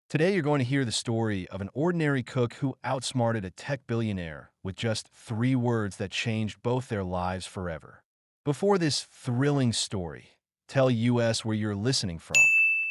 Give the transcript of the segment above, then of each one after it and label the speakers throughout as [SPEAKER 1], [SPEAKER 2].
[SPEAKER 1] Today, you're going to hear the story of an ordinary cook who outsmarted a tech billionaire with just 3 words that changed both their lives forever. Before this thrilling story, tell US where you're listening from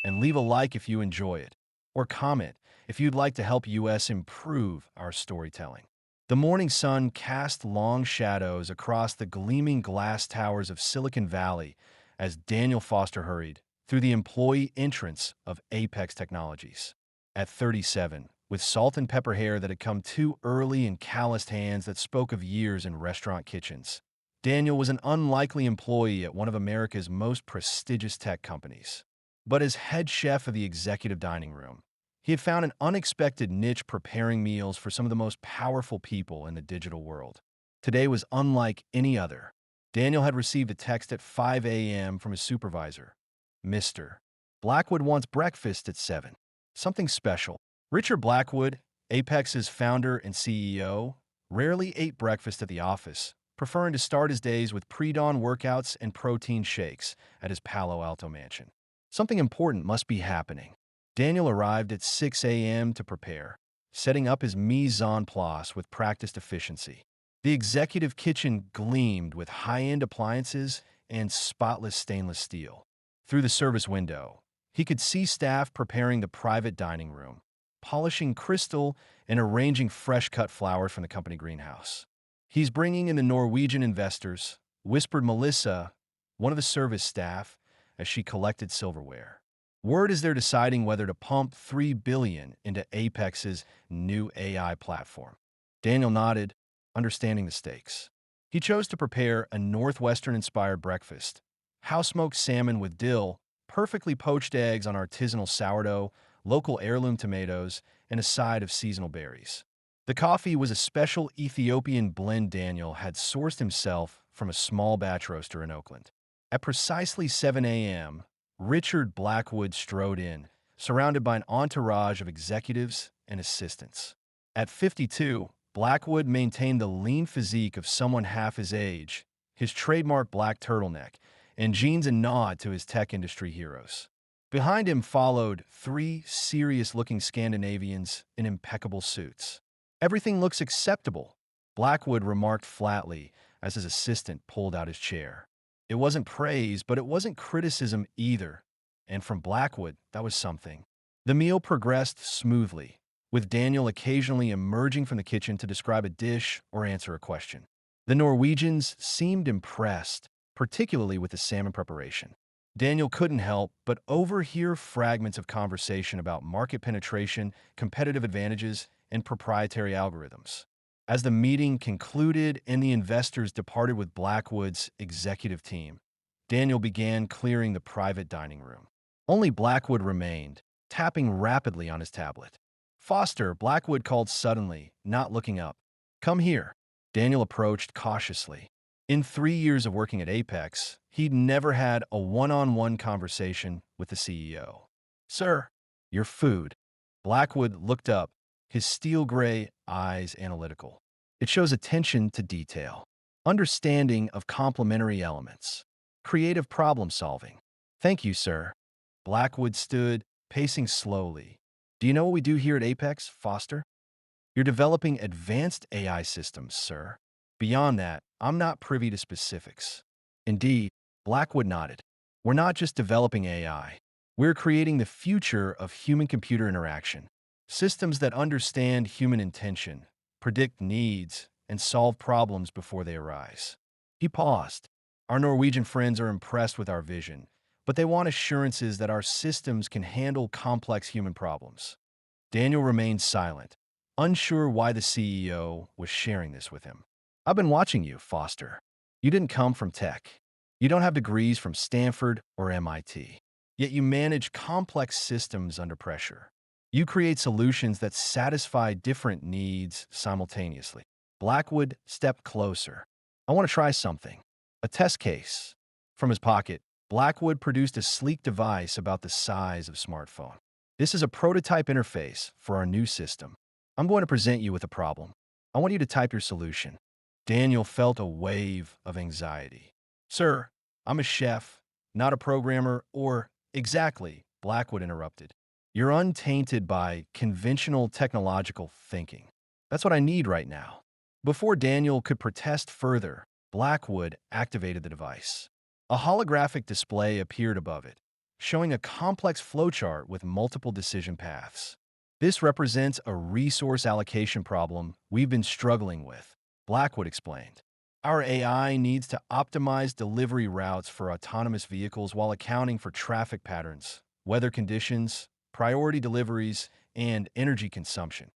[SPEAKER 1] and leave a like if you enjoy it, or comment if you'd like to help US improve our storytelling. The morning sun cast long shadows across the gleaming glass towers of Silicon Valley as Daniel Foster hurried through the employee entrance of Apex Technologies. At 37, with salt and pepper hair that had come too early and calloused hands that spoke of years in restaurant kitchens, Daniel was an unlikely employee at one of America's most prestigious tech companies. But as head chef of the executive dining room, he had found an unexpected niche preparing meals for some of the most powerful people in the digital world. Today was unlike any other. Daniel had received a text at 5 a.m. from his supervisor. Mr. Blackwood wants breakfast at 7. Something special. Richard Blackwood, Apex's founder and CEO, rarely ate breakfast at the office, preferring to start his days with pre-dawn workouts and protein shakes at his Palo Alto mansion. Something important must be happening. Daniel arrived at 6 a.m. to prepare, setting up his mise en place with practiced efficiency. The executive kitchen gleamed with high-end appliances and spotless stainless steel. Through the service window, he could see staff preparing the private dining room, polishing crystal and arranging fresh-cut flowers from the company greenhouse. "He's bringing in the Norwegian investors," whispered Melissa, one of the service staff, as she collected silverware. "Word is they're deciding whether to pump $3 billion into Apex's new AI platform." Daniel nodded, understanding the stakes. He chose to prepare a Northwestern-inspired breakfast: house-smoked salmon with dill, perfectly poached eggs on artisanal sourdough, local heirloom tomatoes, and a side of seasonal berries. The coffee was a special Ethiopian blend Daniel had sourced himself from a small batch roaster in Oakland. At precisely 7 a.m., Richard Blackwood strode in, surrounded by an entourage of executives and assistants. At 52, Blackwood maintained the lean physique of someone half his age, his trademark black turtleneck, and jeans a nod to his tech industry heroes. Behind him followed 3 serious-looking Scandinavians in impeccable suits. "Everything looks acceptable," Blackwood remarked flatly as his assistant pulled out his chair. It wasn't praise, but it wasn't criticism either, and from Blackwood, that was something. The meal progressed smoothly, with Daniel occasionally emerging from the kitchen to describe a dish or answer a question. The Norwegians seemed impressed, particularly with the salmon preparation. Daniel couldn't help but overhear fragments of conversation about market penetration, competitive advantages, and proprietary algorithms. As the meeting concluded and the investors departed with Blackwood's executive team, Daniel began clearing the private dining room. Only Blackwood remained, tapping rapidly on his tablet. "Foster," Blackwood called suddenly, not looking up. "Come here." Daniel approached cautiously. In 3 years of working at Apex, he'd never had a one-on-one conversation with the CEO. "Sir, your food." Blackwood looked up, his steel-gray eyes analytical. "It shows attention to detail, understanding of complementary elements, creative problem-solving." "Thank you, sir." Blackwood stood, pacing slowly. "Do you know what we do here at Apex, Foster?" "You're developing advanced AI systems, sir. Beyond that, I'm not privy to specifics." "Indeed," Blackwood nodded. "We're not just developing AI. We're creating the future of human-computer interaction. Systems that understand human intention, predict needs, and solve problems before they arise." He paused. "Our Norwegian friends are impressed with our vision, but they want assurances that our systems can handle complex human problems." Daniel remained silent, unsure why the CEO was sharing this with him. "I've been watching you, Foster. You didn't come from tech. You don't have degrees from Stanford or MIT. Yet you manage complex systems under pressure. You create solutions that satisfy different needs simultaneously." Blackwood stepped closer. "I want to try something. A test case." From his pocket, Blackwood produced a sleek device about the size of a smartphone. "This is a prototype interface for our new system. I'm going to present you with a problem. I want you to type your solution." Daniel felt a wave of anxiety. "Sir, I'm a chef, not a programmer or—" "Exactly," Blackwood interrupted. You're untainted by conventional technological thinking. That's what I need right now. Before Daniel could protest further, Blackwood activated the device. A holographic display appeared above it, showing a complex flowchart with multiple decision paths. This represents a resource allocation problem we've been struggling with, Blackwood explained. Our AI needs to optimize delivery routes for autonomous vehicles while accounting for traffic patterns, weather conditions, priority deliveries, and energy consumption.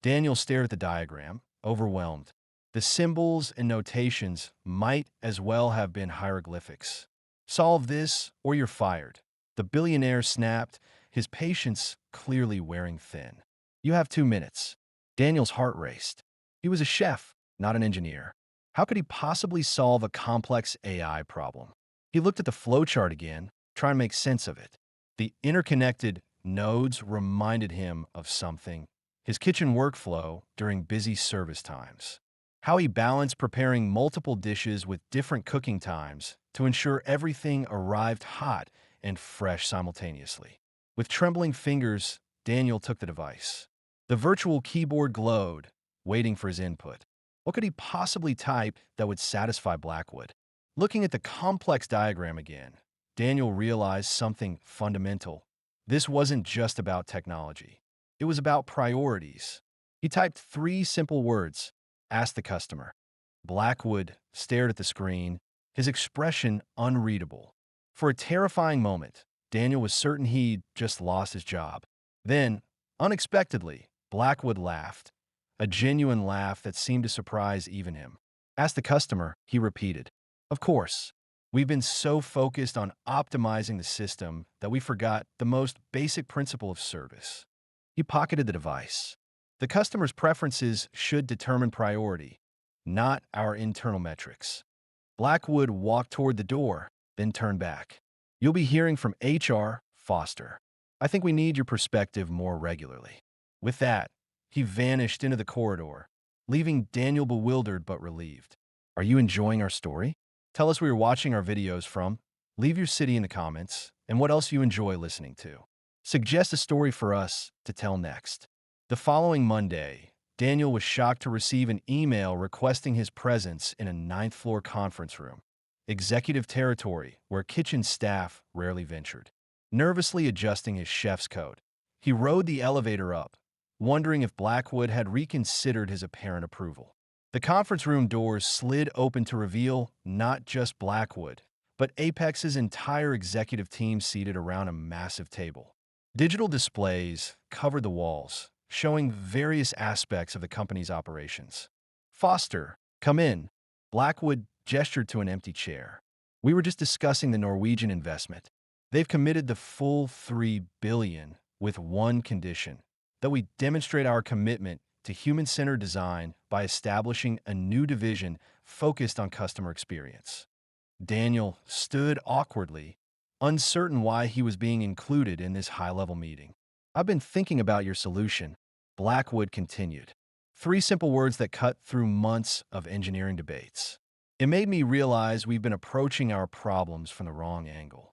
[SPEAKER 1] Daniel stared at the diagram, overwhelmed. The symbols and notations might as well have been hieroglyphics. Solve this or you're fired. The billionaire snapped, his patience clearly wearing thin. You have 2 minutes. Daniel's heart raced. He was a chef, not an engineer. How could he possibly solve a complex AI problem? He looked at the flowchart again, trying to make sense of it. The interconnected nodes reminded him of something: his kitchen workflow during busy service times. How he balanced preparing multiple dishes with different cooking times to ensure everything arrived hot and fresh simultaneously. With trembling fingers, Daniel took the device. The virtual keyboard glowed, waiting for his input. What could he possibly type that would satisfy Blackwood? Looking at the complex diagram again, Daniel realized something fundamental. This wasn't just about technology. It was about priorities. He typed 3 simple words: ask the customer. Blackwood stared at the screen, his expression unreadable. For a terrifying moment, Daniel was certain he'd just lost his job. Then, unexpectedly, Blackwood laughed, a genuine laugh that seemed to surprise even him. Ask the customer, he repeated. Of course. We've been so focused on optimizing the system that we forgot the most basic principle of service. He pocketed the device. The customer's preferences should determine priority, not our internal metrics. Blackwood walked toward the door, then turned back. You'll be hearing from HR, Foster. I think we need your perspective more regularly. With that, he vanished into the corridor, leaving Daniel bewildered but relieved. Are you enjoying our story? Tell us where you're watching our videos from. Leave your city in the comments and what else you enjoy listening to. Suggest a story for us to tell next. The following Monday, Daniel was shocked to receive an email requesting his presence in a 9th-floor conference room, executive territory where kitchen staff rarely ventured. Nervously adjusting his chef's coat, he rode the elevator up, wondering if Blackwood had reconsidered his apparent approval. The conference room doors slid open to reveal not just Blackwood, but Apex's entire executive team seated around a massive table. Digital displays covered the walls, showing various aspects of the company's operations. Foster, come in. Blackwood gestured to an empty chair. We were just discussing the Norwegian investment. They've committed the full $3 billion with one condition: that we demonstrate our commitment to human-centered design by establishing a new division focused on customer experience. Daniel stood awkwardly, uncertain why he was being included in this high-level meeting. I've been thinking about your solution, Blackwood continued. 3 simple words that cut through months of engineering debates. It made me realize we've been approaching our problems from the wrong angle.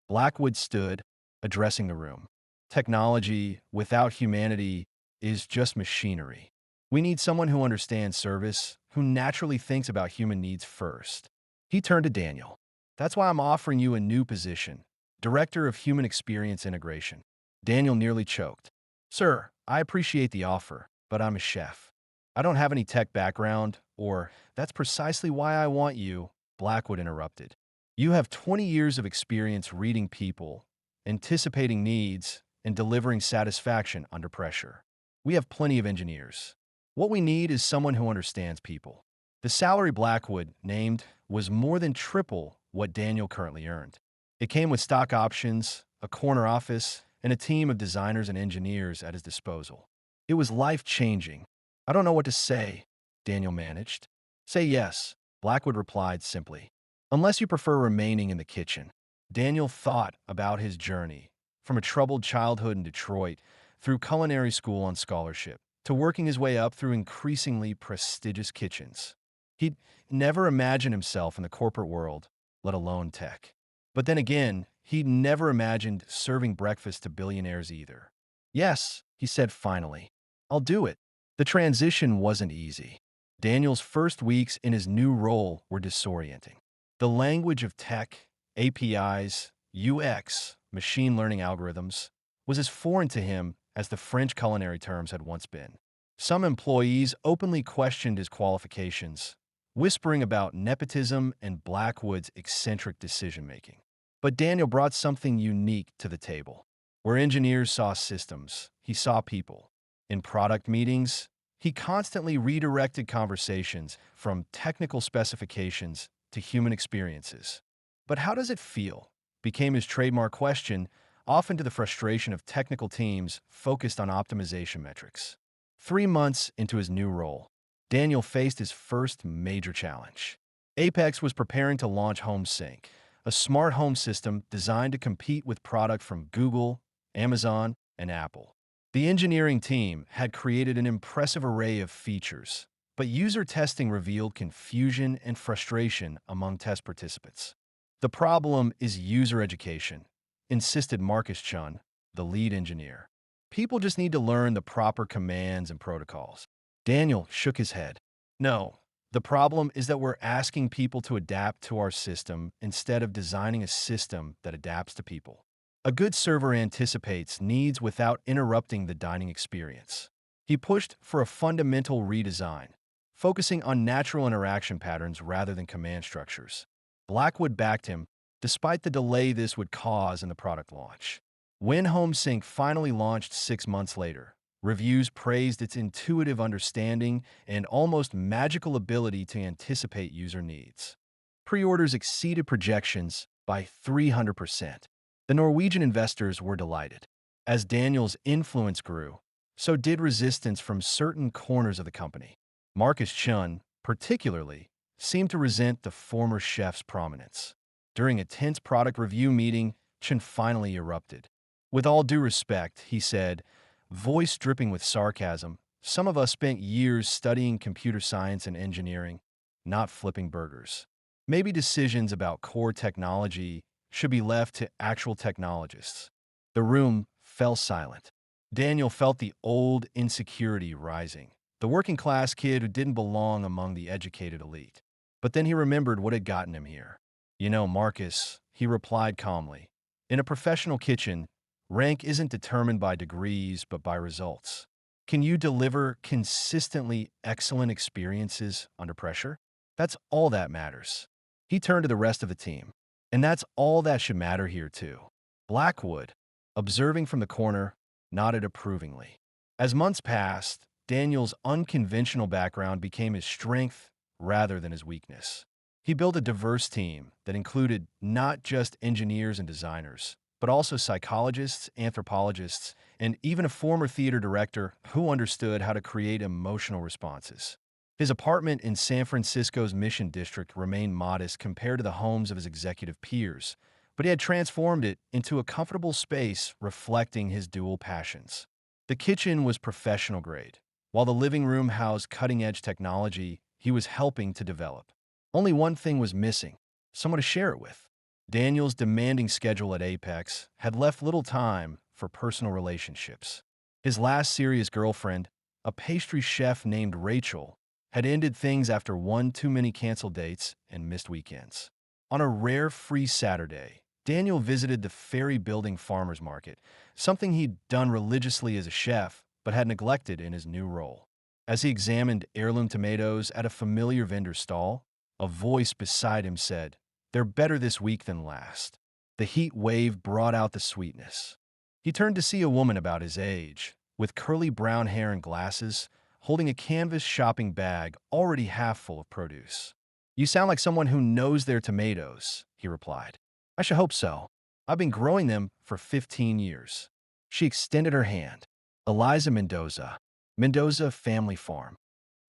[SPEAKER 1] Blackwood stood, addressing the room. Technology without humanity is just machinery. We need someone who understands service, who naturally thinks about human needs first. He turned to Daniel. That's why I'm offering you a new position, Director of Human Experience Integration. Daniel nearly choked. Sir, I appreciate the offer, but I'm a chef. I don't have any tech background, or that's precisely why I want you, Blackwood interrupted. You have 20 years of experience reading people, anticipating needs, and delivering satisfaction under pressure. We have plenty of engineers. What we need is someone who understands people. The salary Blackwood named was more than triple what Daniel currently earned. It came with stock options, a corner office, and a team of designers and engineers at his disposal. It was life-changing. I don't know what to say, Daniel managed. Say yes, Blackwood replied simply. Unless you prefer remaining in the kitchen. Daniel thought about his journey, from a troubled childhood in Detroit, through culinary school on scholarship, to working his way up through increasingly prestigious kitchens. He'd never imagined himself in the corporate world, let alone tech. But then again, he'd never imagined serving breakfast to billionaires either. Yes, he said finally, I'll do it. The transition wasn't easy. Daniel's first weeks in his new role were disorienting. The language of tech, APIs, UX, machine learning algorithms, was as foreign to him as the French culinary terms had once been. Some employees openly questioned his qualifications, whispering about nepotism and Blackwood's eccentric decision-making. But Daniel brought something unique to the table. Where engineers saw systems, he saw people. In product meetings, he constantly redirected conversations from technical specifications to human experiences. But how does it feel? Became his trademark question, often to the frustration of technical teams focused on optimization metrics. 3 months into his new role, Daniel faced his first major challenge. Apex was preparing to launch HomeSync, a smart home system designed to compete with products from Google, Amazon, and Apple. The engineering team had created an impressive array of features, but user testing revealed confusion and frustration among test participants. The problem is user education, insisted Marcus Chun, the lead engineer. People just need to learn the proper commands and protocols. Daniel shook his head. No, the problem is that we're asking people to adapt to our system instead of designing a system that adapts to people. A good server anticipates needs without interrupting the dining experience. He pushed for a fundamental redesign, focusing on natural interaction patterns rather than command structures. Blackwood backed him, despite the delay this would cause in the product launch. When HomeSync finally launched 6 months later, reviews praised its intuitive understanding and almost magical ability to anticipate user needs. Pre-orders exceeded projections by 300%. The Norwegian investors were delighted. As Daniel's influence grew, so did resistance from certain corners of the company. Marcus Chun, particularly, seemed to resent the former chef's prominence. During a tense product review meeting, Chun finally erupted. With all due respect, he said, voice dripping with sarcasm, some of us spent years studying computer science and engineering, not flipping burgers. Maybe decisions about core technology should be left to actual technologists. The room fell silent. Daniel felt the old insecurity rising, the working-class kid who didn't belong among the educated elite. But then he remembered what had gotten him here. You know, Marcus, he replied calmly, in a professional kitchen, rank isn't determined by degrees but by results. Can you deliver consistently excellent experiences under pressure? That's all that matters. He turned to the rest of the team. And that's all that should matter here, too. Blackwood, observing from the corner, nodded approvingly. As months passed, Daniel's unconventional background became his strength rather than his weakness. He built a diverse team that included not just engineers and designers, but also psychologists, anthropologists, and even a former theater director who understood how to create emotional responses. His apartment in San Francisco's Mission District remained modest compared to the homes of his executive peers, but he had transformed it into a comfortable space reflecting his dual passions. The kitchen was professional grade, while the living room housed cutting-edge technology he was helping to develop. Only one thing was missing: someone to share it with. Daniel's demanding schedule at Apex had left little time for personal relationships. His last serious girlfriend, a pastry chef named Rachel, had ended things after one too many canceled dates and missed weekends. On a rare free Saturday, Daniel visited the Ferry Building Farmers Market, something he'd done religiously as a chef but had neglected in his new role. As he examined heirloom tomatoes at a familiar vendor's stall, a voice beside him said, "They're better this week than last." The heat wave brought out the sweetness. He turned to see a woman about his age, with curly brown hair and glasses, holding a canvas shopping bag already half full of produce. "You sound like someone who knows their tomatoes," he replied. "I should hope so. I've been growing them for 15 years. She extended her hand. "Eliza Mendoza. Mendoza Family Farm."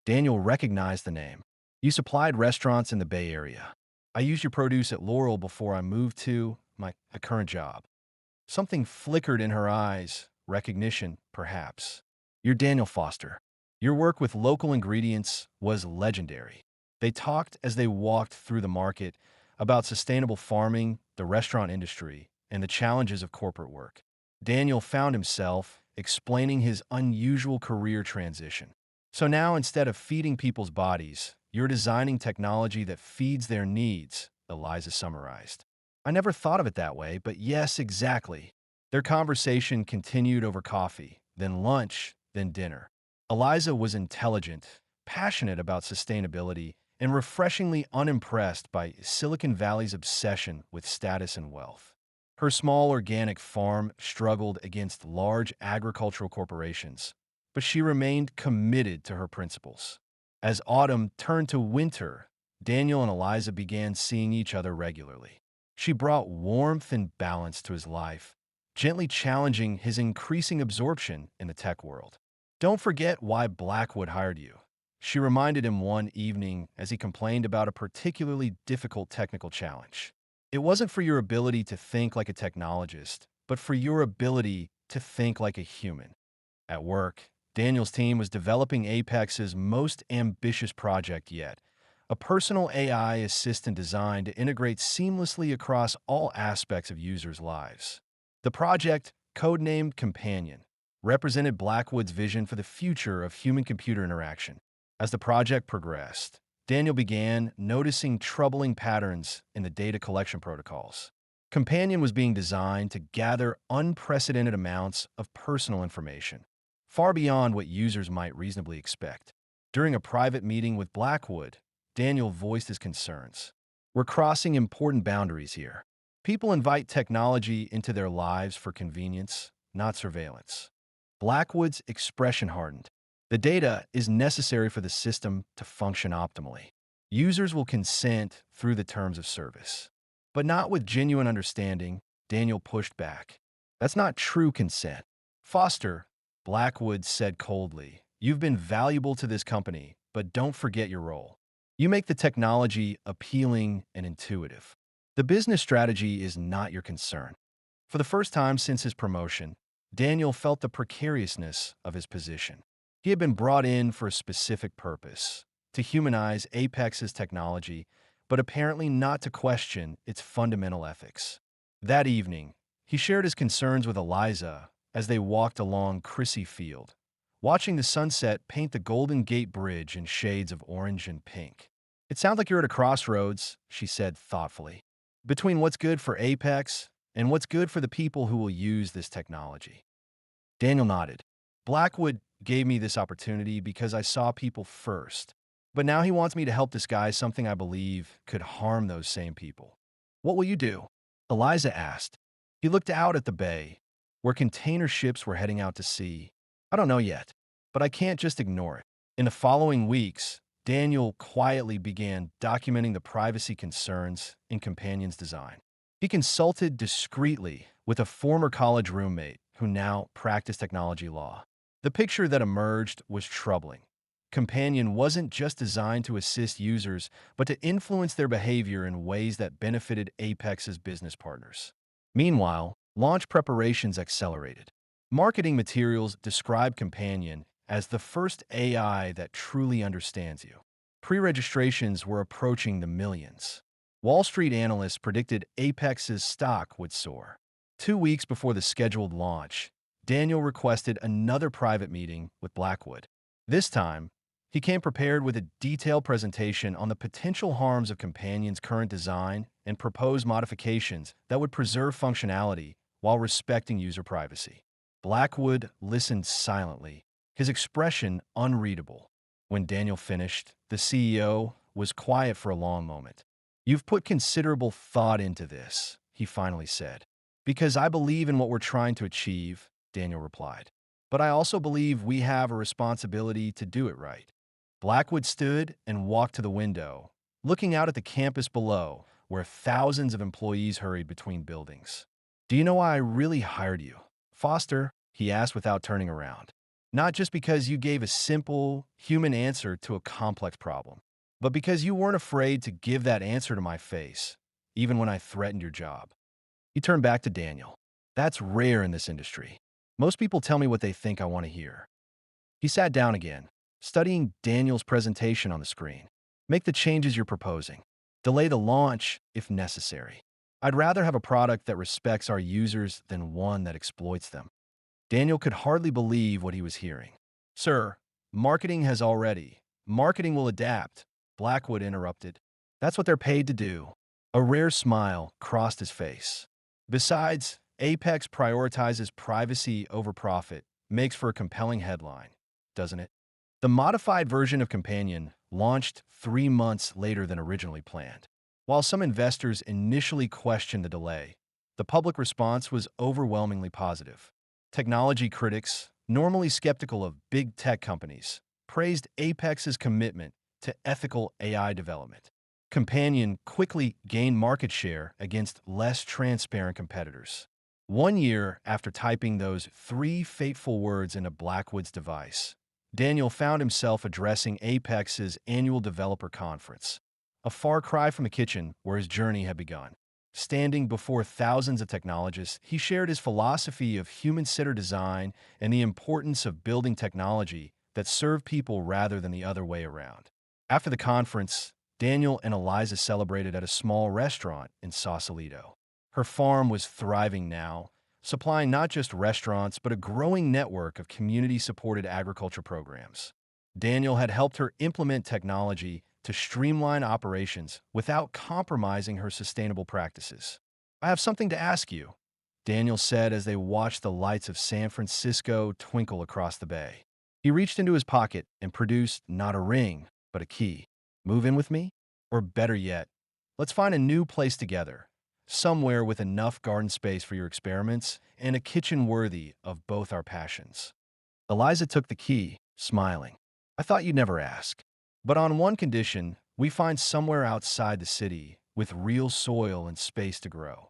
[SPEAKER 1] Daniel recognized the name. "You supplied restaurants in the Bay Area. I used your produce at Laurel before I moved to my current job." Something flickered in her eyes, recognition, perhaps. "You're Daniel Foster. Your work with local ingredients was legendary." They talked as they walked through the market about sustainable farming, the restaurant industry, and the challenges of corporate work. Daniel found himself explaining his unusual career transition. So now, instead of feeding people's bodies, you're designing technology that feeds their needs, Eliza summarized. I never thought of it that way, but yes, exactly. Their conversation continued over coffee, then lunch, then dinner. Eliza was intelligent, passionate about sustainability, and refreshingly unimpressed by Silicon Valley's obsession with status and wealth. Her small organic farm struggled against large agricultural corporations, but she remained committed to her principles. As autumn turned to winter, Daniel and Eliza began seeing each other regularly. She brought warmth and balance to his life, gently challenging his increasing absorption in the tech world. Don't forget why Blackwood hired you, she reminded him one evening as he complained about a particularly difficult technical challenge. It wasn't for your ability to think like a technologist, but for your ability to think like a human. At work, Daniel's team was developing Apex's most ambitious project yet, a personal AI assistant designed to integrate seamlessly across all aspects of users' lives. The project, codenamed Companion, represented Blackwood's vision for the future of human-computer interaction. As the project progressed, Daniel began noticing troubling patterns in the data collection protocols. Companion was being designed to gather unprecedented amounts of personal information, far beyond what users might reasonably expect. During a private meeting with Blackwood, Daniel voiced his concerns. We're crossing important boundaries here. People invite technology into their lives for convenience, not surveillance. Blackwood's expression hardened. The data is necessary for the system to function optimally. Users will consent through the terms of service. But not with genuine understanding, Daniel pushed back. That's not true consent. Foster, Blackwood said coldly, you've been valuable to this company, but don't forget your role. You make the technology appealing and intuitive. The business strategy is not your concern. For the first time since his promotion, Daniel felt the precariousness of his position. He had been brought in for a specific purpose, to humanize Apex's technology, but apparently not to question its fundamental ethics. That evening, he shared his concerns with Eliza as they walked along Crissy Field, watching the sunset paint the Golden Gate Bridge in shades of orange and pink. It sounds like you're at a crossroads, she said thoughtfully, between what's good for Apex and what's good for the people who will use this technology. Daniel nodded. Blackwood gave me this opportunity because I saw people first, but now he wants me to help disguise something I believe could harm those same people. What will you do? Eliza asked. He looked out at the bay, where container ships were heading out to sea. I don't know yet, but I can't just ignore it. In the following weeks, Daniel quietly began documenting the privacy concerns in Companion's design. He consulted discreetly with a former college roommate who now practiced technology law. The picture that emerged was troubling. Companion wasn't just designed to assist users, but to influence their behavior in ways that benefited Apex's business partners. Meanwhile, launch preparations accelerated. Marketing materials describe Companion as the first AI that truly understands you. Pre-registrations were approaching the millions. Wall Street analysts predicted Apex's stock would soar. 2 weeks before the scheduled launch, Daniel requested another private meeting with Blackwood. This time, he came prepared with a detailed presentation on the potential harms of Companion's current design and proposed modifications that would preserve functionality while respecting user privacy. Blackwood listened silently, his expression unreadable. When Daniel finished, the CEO was quiet for a long moment. You've put considerable thought into this, he finally said. Because I believe in what we're trying to achieve, Daniel replied. But I also believe we have a responsibility to do it right. Blackwood stood and walked to the window, looking out at the campus below, where thousands of employees hurried between buildings. Do you know why I really hired you, Foster? He asked without turning around. Not just because you gave a simple, human answer to a complex problem, but because you weren't afraid to give that answer to my face, even when I threatened your job. He turned back to Daniel. That's rare in this industry. Most people tell me what they think I want to hear. He sat down again, studying Daniel's presentation on the screen. Make the changes you're proposing. Delay the launch if necessary. I'd rather have a product that respects our users than one that exploits them. Daniel could hardly believe what he was hearing. Sir, marketing will adapt, Blackwood interrupted. That's what they're paid to do. A rare smile crossed his face. Besides, Apex prioritizes privacy over profit, makes for a compelling headline, doesn't it? The modified version of Companion launched 3 months later than originally planned. While some investors initially questioned the delay, the public response was overwhelmingly positive. Technology critics, normally skeptical of big tech companies, praised Apex's commitment to ethical AI development. Companion quickly gained market share against less transparent competitors. 1 year after typing those three fateful words into Blackwood's device, Daniel found himself addressing Apex's annual developer conference, a far cry from the kitchen where his journey had begun. Standing before thousands of technologists, he shared his philosophy of human-centered design and the importance of building technology that served people rather than the other way around. After the conference, Daniel and Eliza celebrated at a small restaurant in Sausalito. Her farm was thriving now, supplying not just restaurants but a growing network of community-supported agriculture programs. Daniel had helped her implement technology to streamline operations without compromising her sustainable practices. I have something to ask you, Daniel said as they watched the lights of San Francisco twinkle across the bay. He reached into his pocket and produced not a ring, but a key. Move in with me? Or better yet, let's find a new place together, somewhere with enough garden space for your experiments and a kitchen worthy of both our passions. Eliza took the key, smiling. I thought you'd never ask. But on one condition, we find somewhere outside the city with real soil and space to grow.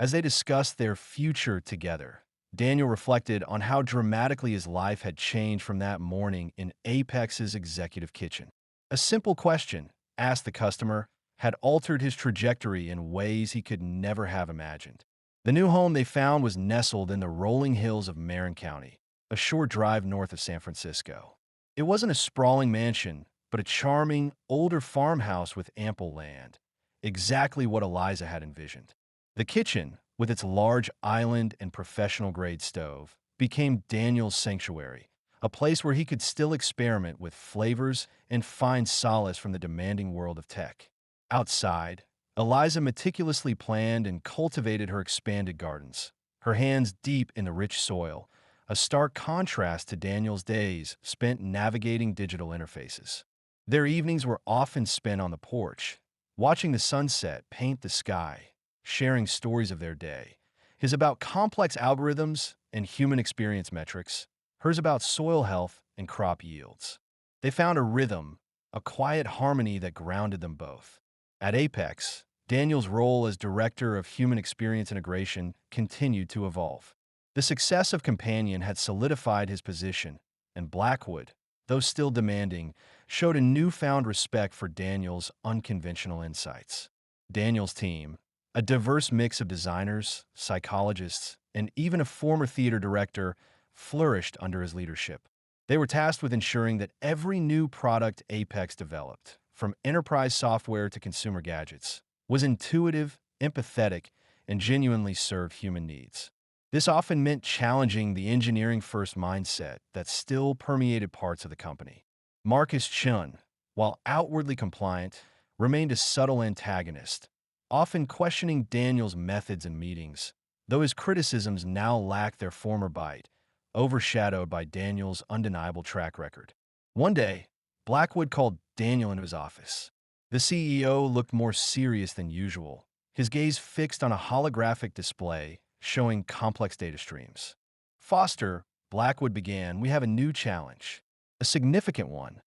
[SPEAKER 1] As they discussed their future together, Daniel reflected on how dramatically his life had changed from that morning in Apex's executive kitchen. A simple question, asked the customer, had altered his trajectory in ways he could never have imagined. The new home they found was nestled in the rolling hills of Marin County, a short drive north of San Francisco. It wasn't a sprawling mansion, but a charming, older farmhouse with ample land, exactly what Eliza had envisioned. The kitchen, with its large island and professional-grade stove, became Daniel's sanctuary, a place where he could still experiment with flavors and find solace from the demanding world of tech. Outside, Eliza meticulously planned and cultivated her expanded gardens, her hands deep in the rich soil, a stark contrast to Daniel's days spent navigating digital interfaces. Their evenings were often spent on the porch, watching the sunset paint the sky, sharing stories of their day. His about complex algorithms and human experience metrics, hers about soil health and crop yields. They found a rhythm, a quiet harmony that grounded them both. At Apex, Daniel's role as Director of Human Experience Integration continued to evolve. The success of Companion had solidified his position, and Blackwood, though still demanding, showed a newfound respect for Daniel's unconventional insights. Daniel's team, a diverse mix of designers, psychologists, and even a former theater director, flourished under his leadership. They were tasked with ensuring that every new product Apex developed, from enterprise software to consumer gadgets, was intuitive, empathetic, and genuinely served human needs. This often meant challenging the engineering-first mindset that still permeated parts of the company. Marcus Chun, while outwardly compliant, remained a subtle antagonist, often questioning Daniel's methods and meetings, though his criticisms now lacked their former bite, overshadowed by Daniel's undeniable track record. One day, Blackwood called Daniel into his office. The CEO looked more serious than usual, his gaze fixed on a holographic display showing complex data streams. Foster, Blackwood began, we have a new challenge, a significant one.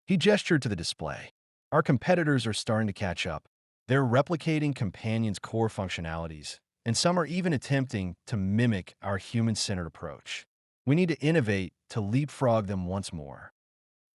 [SPEAKER 1] He gestured to the display. Our competitors are starting to catch up. They're replicating Companion's core functionalities, and some are even attempting to mimic our human-centered approach. We need to innovate to leapfrog them once more.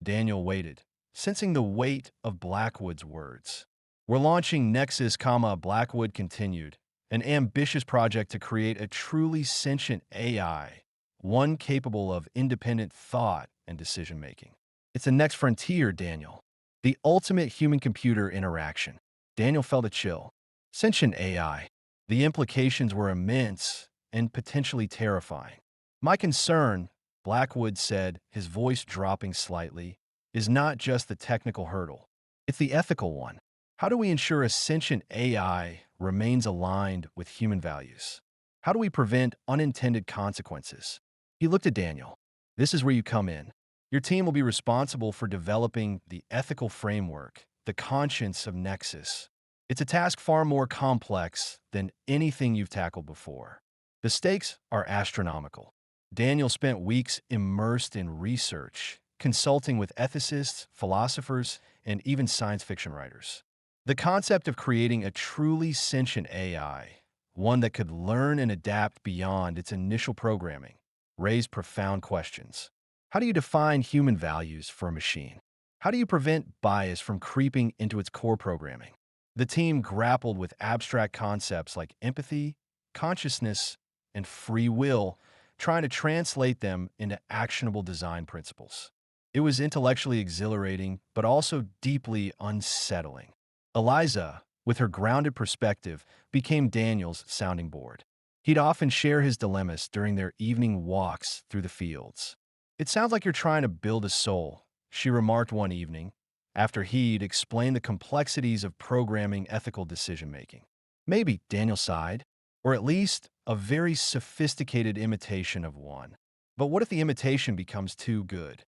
[SPEAKER 1] Daniel waited, sensing the weight of Blackwood's words. We're launching Nexus, Blackwood continued, an ambitious project to create a truly sentient AI, one capable of independent thought and decision-making. It's the next frontier, Daniel. The ultimate human-computer interaction. Daniel felt a chill. Sentient AI. The implications were immense and potentially terrifying. My concern, Blackwood said, his voice dropping slightly, is not just the technical hurdle. It's the ethical one. How do we ensure a sentient AI remains aligned with human values? How do we prevent unintended consequences? He looked at Daniel. This is where you come in. Your team will be responsible for developing the ethical framework, the conscience of Nexus. It's a task far more complex than anything you've tackled before. The stakes are astronomical. Daniel spent weeks immersed in research, consulting with ethicists, philosophers, and even science fiction writers. The concept of creating a truly sentient AI, one that could learn and adapt beyond its initial programming, raised profound questions. How do you define human values for a machine? How do you prevent bias from creeping into its core programming? The team grappled with abstract concepts like empathy, consciousness, and free will, trying to translate them into actionable design principles. It was intellectually exhilarating, but also deeply unsettling. Eliza, with her grounded perspective, became Daniel's sounding board. He'd often share his dilemmas during their evening walks through the fields. "It sounds like you're trying to build a soul," she remarked one evening, after he'd explained the complexities of programming ethical decision-making. "Maybe," Daniel sighed, "or at least a very sophisticated imitation of one. But what if the imitation becomes too good?"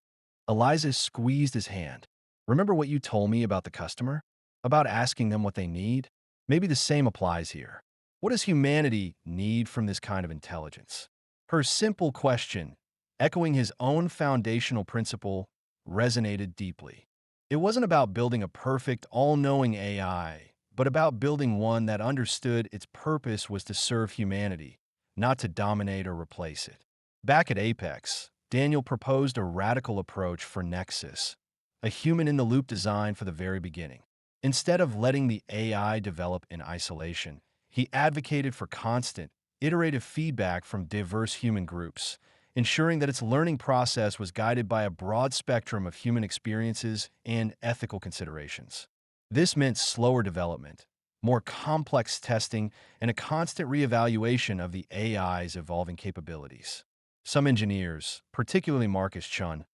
[SPEAKER 1] Eliza squeezed his hand. "Remember what you told me about the customer? About asking them what they need? Maybe the same applies here. What does humanity need from this kind of intelligence?" Her simple question, echoing his own foundational principle, resonated deeply. It wasn't about building a perfect, all-knowing AI, but about building one that understood its purpose was to serve humanity, not to dominate or replace it. Back at Apex, Daniel proposed a radical approach for Nexus, a human-in-the-loop design for the very beginning. Instead of letting the AI develop in isolation, he advocated for constant, iterative feedback from diverse human groups, ensuring that its learning process was guided by a broad spectrum of human experiences and ethical considerations. This meant slower development, more complex testing, and a constant reevaluation of the AI's evolving capabilities. Some engineers, particularly Marcus Chun,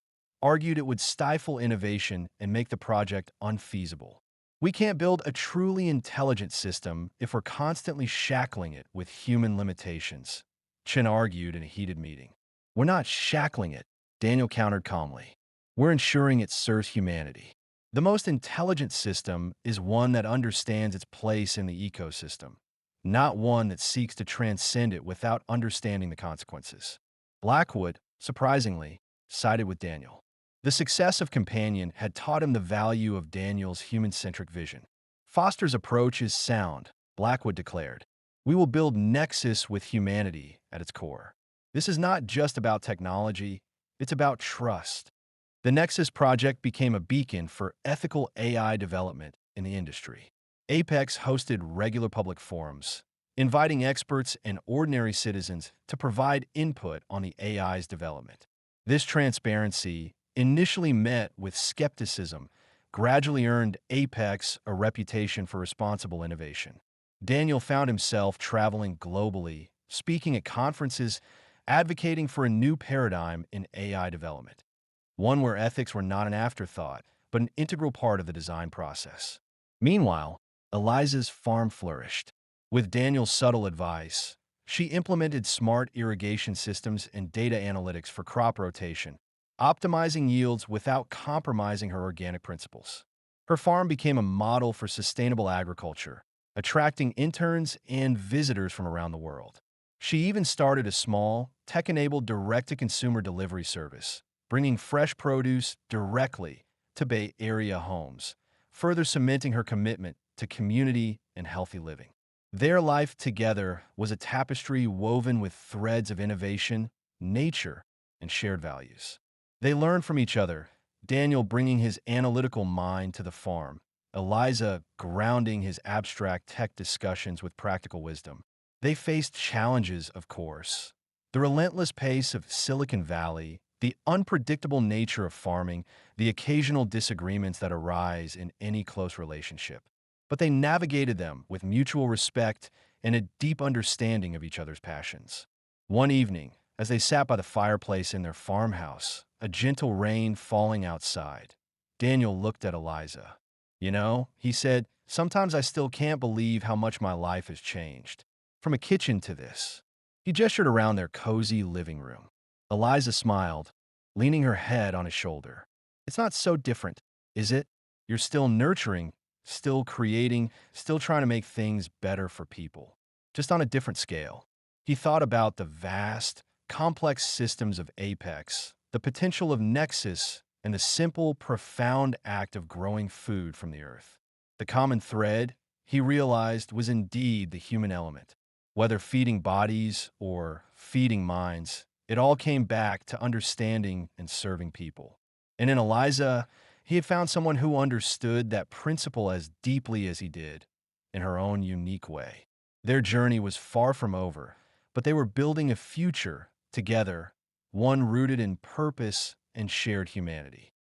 [SPEAKER 1] argued it would stifle innovation and make the project unfeasible. "We can't build a truly intelligent system if we're constantly shackling it with human limitations," Chen argued in a heated meeting. "We're not shackling it," Daniel countered calmly. "We're ensuring it serves humanity. The most intelligent system is one that understands its place in the ecosystem, not one that seeks to transcend it without understanding the consequences." Blackwood, surprisingly, sided with Daniel. The success of Companion had taught him the value of Daniel's human-centric vision. "Foster's approach is sound," Blackwood declared. "We will build Nexus with humanity at its core. This is not just about technology, it's about trust." The Nexus project became a beacon for ethical AI development in the industry. Apex hosted regular public forums, inviting experts and ordinary citizens to provide input on the AI's development. This transparency, initially met with skepticism, gradually earned Apex a reputation for responsible innovation. Daniel found himself traveling globally, speaking at conferences, advocating for a new paradigm in AI development, one where ethics were not an afterthought, but an integral part of the design process. Meanwhile, Eliza's farm flourished. With Daniel's subtle advice, she implemented smart irrigation systems and data analytics for crop rotation, optimizing yields without compromising her organic principles. Her farm became a model for sustainable agriculture, attracting interns and visitors from around the world. She even started a small, tech-enabled direct-to-consumer delivery service, bringing fresh produce directly to Bay Area homes, further cementing her commitment to community and healthy living. Their life together was a tapestry woven with threads of innovation, nature, and shared values. They learned from each other, Daniel bringing his analytical mind to the farm, Eliza grounding his abstract tech discussions with practical wisdom. They faced challenges, of course. The relentless pace of Silicon Valley, the unpredictable nature of farming, the occasional disagreements that arise in any close relationship. But they navigated them with mutual respect and a deep understanding of each other's passions. One evening, as they sat by the fireplace in their farmhouse, a gentle rain falling outside, Daniel looked at Eliza. You know, he said, sometimes I still can't believe how much my life has changed. From a kitchen to this. He gestured around their cozy living room. Eliza smiled, leaning her head on his shoulder. It's not so different, is it? You're still nurturing, still creating, still trying to make things better for people, just on a different scale. He thought about the vast, complex systems of Apex, the potential of Nexus, and the simple, profound act of growing food from the earth. The common thread, he realized, was indeed the human element. Whether feeding bodies or feeding minds, it all came back to understanding and serving people. And in Eliza, he had found someone who understood that principle as deeply as he did, in her own unique way. Their journey was far from over, but they were building a future together, one rooted in purpose and shared humanity.